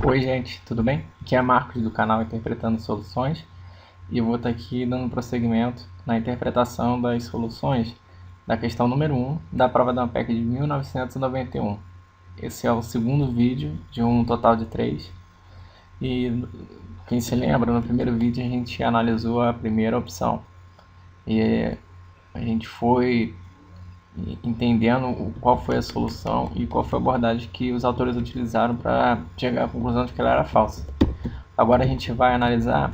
Oi gente, tudo bem? Aqui é Marcos do canal Interpretando Soluções e eu vou estar aqui dando prosseguimento na interpretação das soluções da questão número 1 da prova da ANPEC de 1991. Esse é o segundo vídeo de um total de 3 e quem se lembra, no primeiro vídeo a gente analisou a primeira opção e a gente foi entendendo qual foi a solução e qual foi a abordagem que os autores utilizaram para chegar à conclusão de que ela era falsa. Agora a gente vai analisar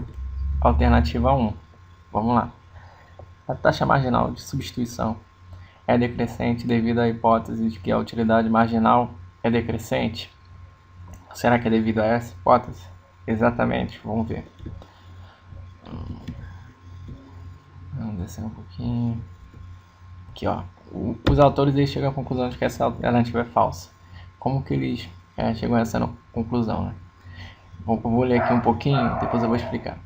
a alternativa 1. Vamos lá. A taxa marginal de substituição é decrescente devido à hipótese de que a utilidade marginal é decrescente? Será que é devido a essa hipótese? Exatamente, vamos ver. Vamos descer um pouquinho. Aqui, ó. Os autores eles chegam à conclusão de que essa alternativa é falsa. Como que eles chegam a essa conclusão, né? Vou ler aqui um pouquinho, depois eu vou explicar.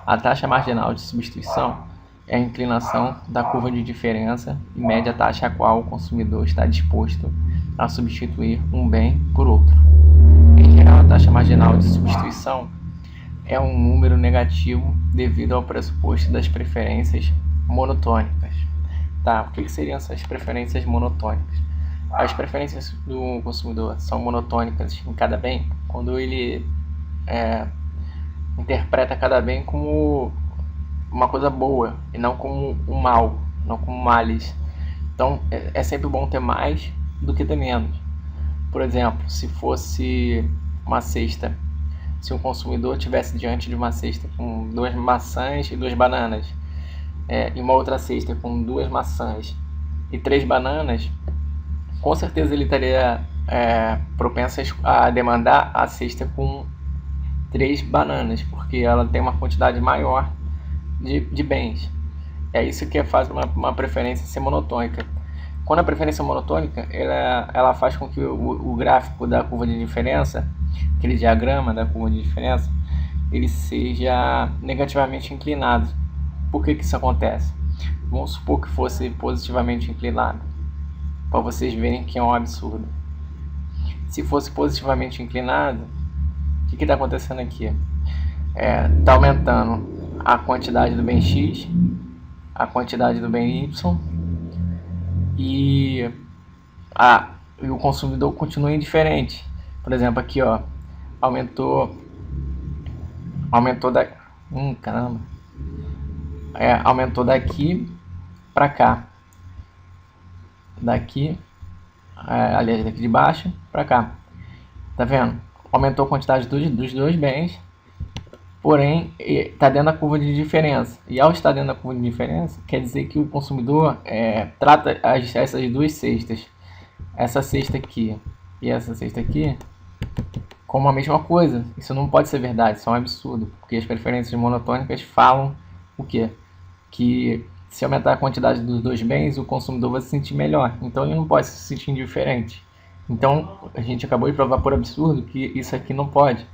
A taxa marginal de substituição é a inclinação da curva de diferença e mede a taxa a qual o consumidor está disposto a substituir um bem por outro. Em geral, a taxa marginal de substituição é um número negativo devido ao pressuposto das preferências monotônicas. Tá, o que seriam essas preferências monotônicas? As preferências do consumidor são monotônicas em cada bem quando ele interpreta cada bem como uma coisa boa e não como um mal, não como males. Então é sempre bom ter mais do que ter menos. Por exemplo, se fosse uma cesta, se um consumidor tivesse diante de uma cesta com 2 maçãs e 2 bananas, e uma outra cesta com 2 maçãs e 3 bananas, com certeza ele estaria propenso a demandar a cesta com 3 bananas, porque ela tem uma quantidade maior de bens. É isso que faz uma preferência ser monotônica. Quando a preferência é monotônica, ela faz com que o gráfico da curva de diferença, aquele diagrama da curva de diferença, ele seja negativamente inclinado. Por que isso acontece? Vamos supor que fosse positivamente inclinado, para vocês verem que é um absurdo. Se fosse positivamente inclinado, o que está acontecendo aqui? Está aumentando a quantidade do bem X, a quantidade do bem Y, e o consumidor continua indiferente. Por exemplo, aqui ó, aumentou da... caramba! Aumentou daqui para cá, aliás, daqui de baixo para cá, tá vendo? Aumentou a quantidade dos dois bens, porém está dentro da curva de diferença, e ao estar dentro da curva de diferença, quer dizer que o consumidor trata essas duas cestas, essa cesta aqui e essa cesta aqui, como a mesma coisa. Isso não pode ser verdade, isso é um absurdo, porque as preferências monotônicas falam o quê? Que se aumentar a quantidade dos dois bens, o consumidor vai se sentir melhor. Então ele não pode se sentir indiferente. Então a gente acabou de provar por absurdo que isso aqui não pode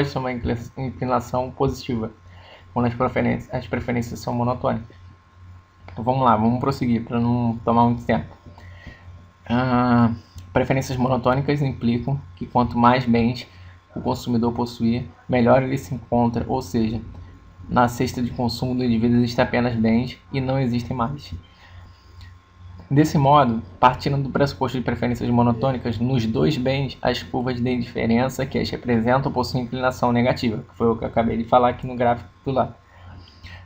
ser uma inclinação positiva quando as preferências são monotônicas. Então vamos lá, vamos prosseguir para não tomar muito tempo. Preferências monotônicas implicam que quanto mais bens o consumidor possuir, melhor ele se encontra, ou seja, na cesta de consumo do indivíduo existem apenas bens e não existem mais. Desse modo, partindo do pressuposto de preferências monotônicas, nos dois bens, as curvas de indiferença que as representam possuem inclinação negativa, que foi o que eu acabei de falar aqui no gráfico do lado.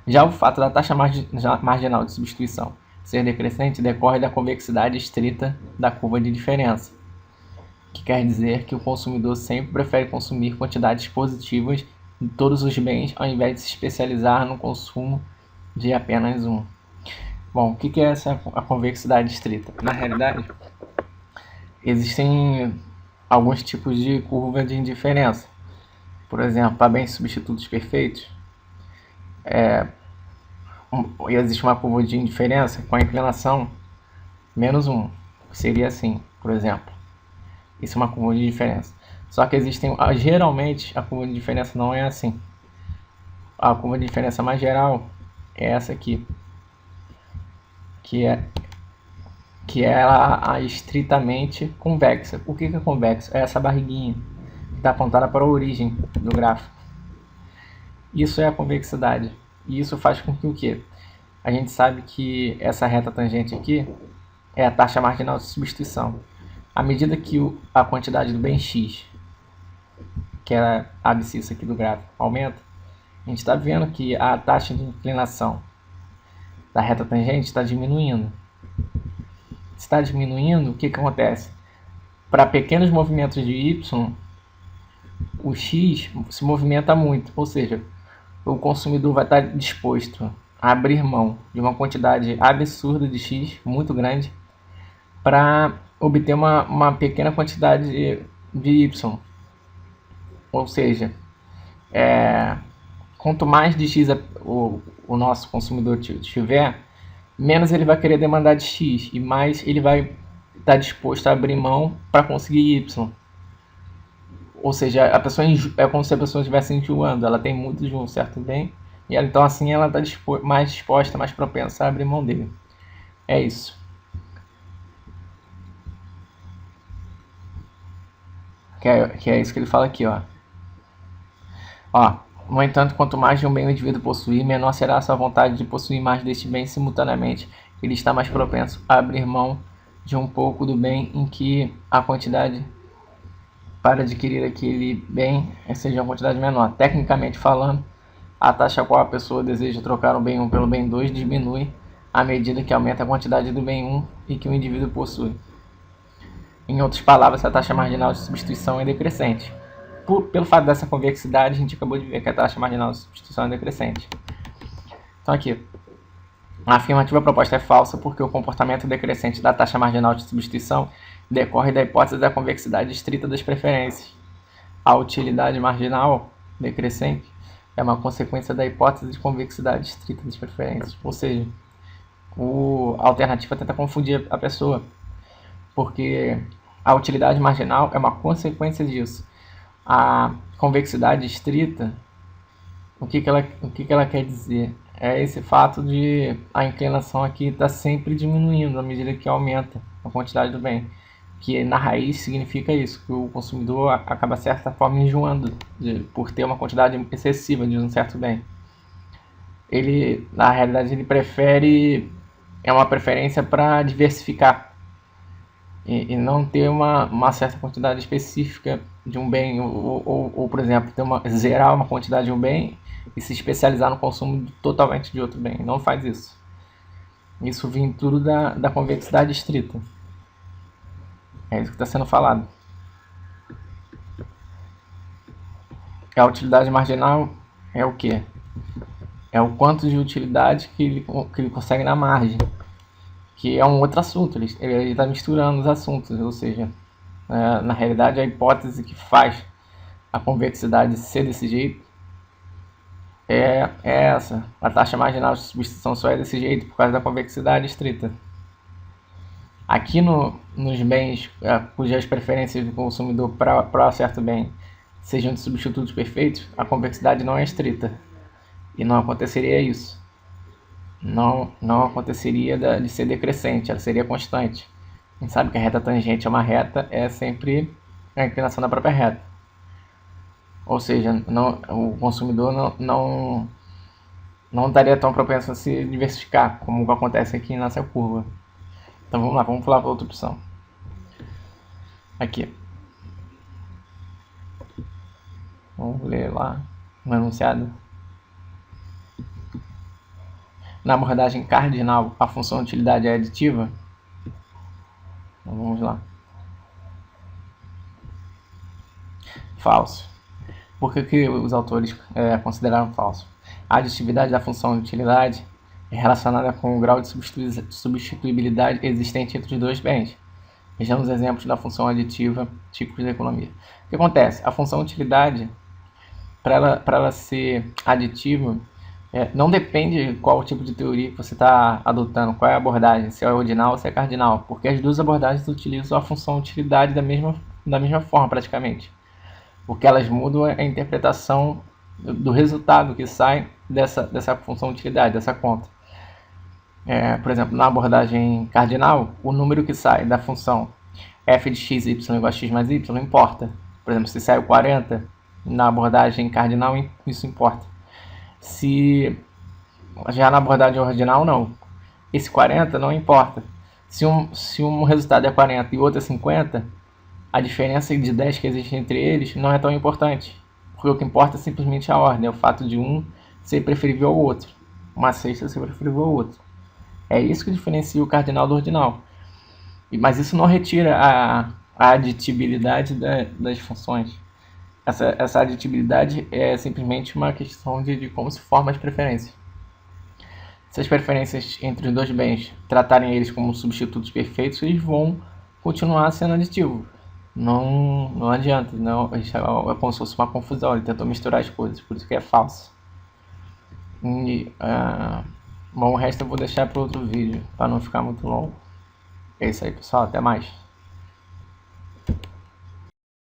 Já o fato da taxa marginal de substituição ser decrescente decorre da convexidade estrita da curva de diferença, que quer dizer que o consumidor sempre prefere consumir quantidades positivas de todos os bens, ao invés de se especializar no consumo de apenas um. Bom, o que é a convexidade estrita? Na realidade, existem alguns tipos de curva de indiferença. Por exemplo, para bens substitutos perfeitos, existe uma curva de indiferença com a inclinação menos 1. Seria assim, por exemplo. Isso é uma curva de diferença. Só que geralmente a curva de diferença não é assim. A curva de diferença mais geral é essa aqui, que é ela estritamente convexa. O que é convexo? É essa barriguinha. está apontada para a origem do gráfico. Isso é a convexidade. E isso faz com que o quê? A gente sabe que essa reta tangente aqui é a taxa marginal de substituição. À medida que a quantidade do bem x, que é a abscissa aqui do gráfico, aumenta, a gente está vendo que a taxa de inclinação da reta tangente está diminuindo. Se está diminuindo, o que acontece? Para pequenos movimentos de y, o x se movimenta muito, ou seja, o consumidor vai estar disposto a abrir mão de uma quantidade absurda de x, muito grande, para obter uma pequena quantidade de y. Ou seja, quanto mais de x o nosso consumidor tiver, menos ele vai querer demandar de x e mais ele vai estar disposto a abrir mão para conseguir y. Ou seja, a pessoa é como se a pessoa estivesse enjoando, ela tem muito de um certo bem, e ela, então assim ela está mais disposta, mais propensa a abrir mão dele. É isso. Que é isso que ele fala aqui, ó. No entanto, quanto mais de um bem o indivíduo possuir, menor será a sua vontade de possuir mais deste bem simultaneamente. Ele está mais propenso a abrir mão de um pouco do bem em que a quantidade para adquirir aquele bem seja uma quantidade menor. Tecnicamente falando, a taxa a qual a pessoa deseja trocar o bem 1 pelo bem 2 diminui à medida que aumenta a quantidade do bem 1 e que o indivíduo possui. Em outras palavras, a taxa marginal de substituição é decrescente. Pelo fato dessa convexidade, a gente acabou de ver que a taxa marginal de substituição é decrescente. Então aqui, a afirmativa proposta é falsa porque o comportamento decrescente da taxa marginal de substituição decorre da hipótese da convexidade estrita das preferências. A utilidade marginal decrescente é uma consequência da hipótese de convexidade estrita das preferências. Ou seja, a alternativa tenta confundir a pessoa, porque a utilidade marginal é uma consequência disso. A convexidade estrita, o que ela quer dizer? É esse fato de a inclinação aqui estar sempre diminuindo à medida que aumenta a quantidade do bem. Que na raiz significa isso, que o consumidor acaba, de certa forma, enjoando por ter uma quantidade excessiva de um certo bem. Ele, na realidade, ele prefere, é uma preferência para diversificar e não ter uma certa quantidade específica de um bem, ou por exemplo, zerar uma quantidade de um bem e se especializar no consumo totalmente de outro bem. Não faz isso. Isso vem tudo da convexidade estrita. É isso que está sendo falado. A utilidade marginal é o quê? É o quanto de utilidade que ele consegue na margem, que é um outro assunto. Ele está misturando os assuntos, ou seja, na realidade a hipótese que faz a convexidade ser desse jeito é essa. A taxa marginal de substituição só é desse jeito por causa da convexidade estrita. Aqui nos bens cujas preferências do consumidor para certo bem sejam de substitutos perfeitos, a convexidade não é estrita. E não aconteceria isso. Não aconteceria de ser decrescente, ela seria constante. A gente sabe que a reta tangente é uma reta, é sempre a inclinação da própria reta. Ou seja, o consumidor não estaria tão propenso a se diversificar, como acontece aqui nessa curva. Então vamos lá, vamos pular para outra opção. Aqui. Vamos ler lá no enunciado. Na abordagem cardinal, a função de utilidade é aditiva? Então vamos lá. Falso. Por que os autores consideraram falso? A aditividade da função de utilidade é relacionada com o grau de substituibilidade existente entre os dois bens. Vejamos exemplos da função aditiva típicos da economia. O que acontece? A função de utilidade, para ela ser aditiva, não depende de qual tipo de teoria que você está adotando, qual é a abordagem, se é ordinal ou se é cardinal, porque as duas abordagens utilizam a função de utilidade da mesma forma, praticamente. Porque elas mudam a interpretação do resultado que sai dessa função de utilidade, dessa conta. Por exemplo, na abordagem cardinal, o número que sai da função f de x, y igual a x mais y não importa. Por exemplo, se saiu 40 na abordagem cardinal, isso importa. Se já na abordagem ordinal, não. Esse 40 não importa. Se um resultado é 40 e o outro é 50, a diferença de 10 que existe entre eles não é tão importante. Porque o que importa é simplesmente a ordem, é o fato de um ser preferível ao outro. Uma sexta ser preferível ao outro. É isso que diferencia o cardinal do ordinal. Mas isso não retira a aditibilidade das funções. Essa aditibilidade é simplesmente uma questão de como se formam as preferências. Se as preferências entre os dois bens tratarem eles como substitutos perfeitos, eles vão continuar sendo aditivos. Não adianta, não, é como se fosse uma confusão, ele tentou misturar as coisas, por isso que é falso. Bom, o resto eu vou deixar para outro vídeo, para não ficar muito longo. É isso aí, pessoal, até mais.